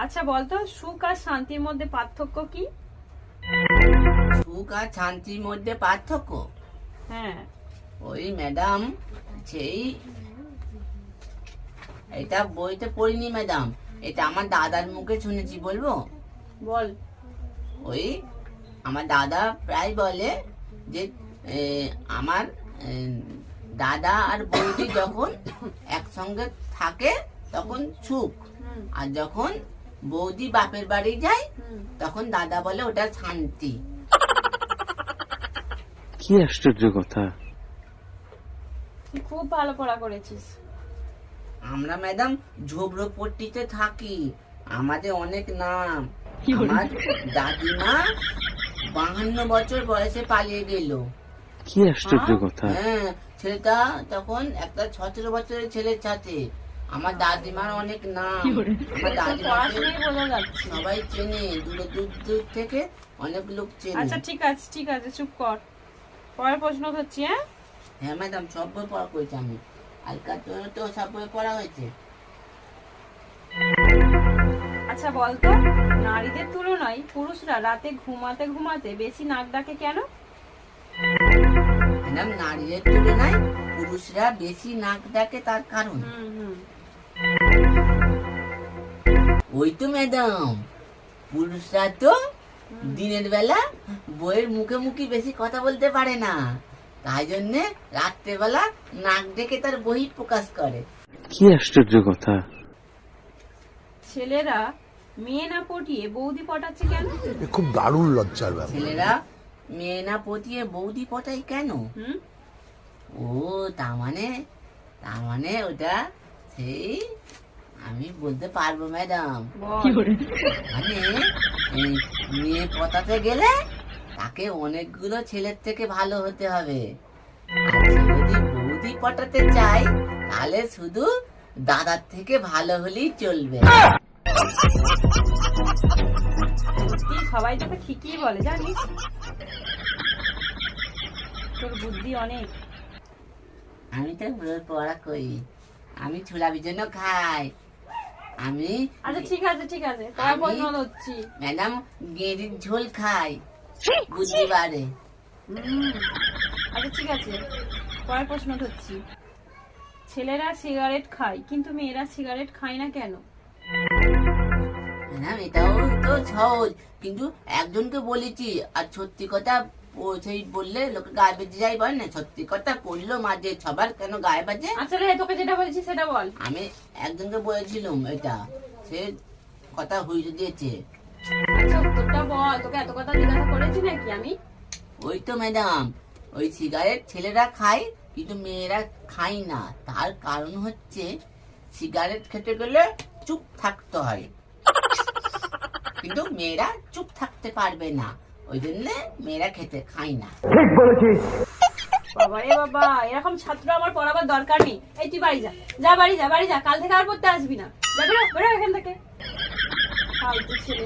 আচ্ছা বলতো, সুখ আর শান্তির মধ্যে পার্থক্য কি? সুখ আর শান্তির মধ্যে পার্থক্য? হ্যাঁ। ওই ম্যাডাম, সেই এটা বইতে পড়িনি ম্যাডাম, এটা আমার দাদার মুখে শুনেছি, বলবো? বল। ওই আমার দাদা প্রায় বলে যে আমার দাদা আর বৌদি যখন একসঙ্গে থাকে তখন সুখ, আর যখন বৌদি বাপের বাড়ি যায় তখন দাদা বলে ওটা শান্তি। কি আশ্চর্য কথা! তুই খুব ভালো পড়া করেছিস। আমরা ম্যাডাম ঝোপড়পট্টিতে থাকি, আমাদের অনেক নাম। আমার দাদিমা 52 বছর বয়সে পালিয়ে গেল। কি আশ্চর্য কথা! হ্যাঁ, ছেলেটা তখন একটা 17 বছরের ছেলের সাথে। আমার দাদিমার অনেক নাম, আমার দাদিমাকে বোঝা যাচ্ছে। সবাই চেনে, দূর দূর দূর থেকে অনেক লোক চেনে। আচ্ছা ঠিক আছে, চুপ কর। পরের প্রশ্ন হচ্ছে। হ্যাঁ ম্যাডাম, সব বই পড়া করেছি আমি, আজকাল তো সব বই পড়া হয়েছে। আচ্ছা বলতো, নারীদের তুলনায় পুরুষরা রাতে ঘুমাতে ঘুমাতে বেশি নাক ডাকে কেন? ম্যাডাম, নারীদের তুলনায় পুরুষরা বেশি নাক ডাকে, তার কারণ ওই তো ম্যাডাম, পুরুষরা তো দিনের বেলা বইয়ের মুখে মুখে বেশি কথা বলতে পারে না, তাই জন্যে রাত্রেবেলা নাক ডেকে তার বই প্রকাশ করে। কি আশ্চর্য কথা! ছেলেরা মেয়ে না পটিয়ে বৌদি পটাচ্ছে কেন? খুব দারুণ লজ্জার ব্যাপার। ছেলেরা মেয়ে না পটিয়ে বৌদি পটায় কেন? ও তার মানে ওটা সেই আমি বলতে পারবো ম্যাডাম। মানে মেয়ে পটাতে গেলে তাকে অনেকগুলো ছেলের থেকে ভালো হতে হবে, আর যদি বৌদি পটাতে চাই তাহলে শুধু দাদার থেকে ভালো হলেই চলবে। সবাই তোকে ঠিকই বলে, জানিস? তোর বুদ্ধি অনেক। আমি তো রোজ পড়া করি, আমি ছোলা জন্য খাই। আমি আচ্ছা ঠিক আছে, তার প্রশ্ন হচ্ছি। ম্যাডাম, গেঁড়ির ঝোল খাই বুধবারে। আচ্ছা ঠিক আছে, পরের প্রশ্ন হচ্ছি। ছেলেরা সিগারেট খায় কিন্তু মেয়েরা সিগারেট খায় না কেন? ম্যাডাম, এটাও তো সহজ, কিন্তু একজনকে বলেছি, আর সত্যি কথা সেই বললে লোকে গায়ে বেজে যায়, বল না? সত্যি কথা করলো মাঝে সবার কেন গায়ে বাজে? আসলে তোকে যেটা বলেছি সেটা বল। আমি একজনকে বলেছিলাম, এটা সে কথা হইলে দিয়েছে। আচ্ছা উত্তরটা বল, তোকে এত কথা জিজ্ঞাসা করেছি নাকি আমি? ওই তো ম্যাডাম, ওই সিগারেট ছেলেরা খায় কিন্তু মেয়েরা খায় না, তার কারণ হচ্ছে সিগারেট খেতে গেলে চুপ থাকতে হয়, কিন্তু মেয়েরা চুপ থাকতে পারবে না, ওই জন্য মেয়েরা খেতে খায় না। বাবা রে বাবা, এরকম ছাত্র আমার পড়াবার দরকার নেই। এই তুই বাড়ি যা, কাল থেকে আর পড়তে আসবি না। যা, বেরো এখান থেকে। ফালতু ছেলে।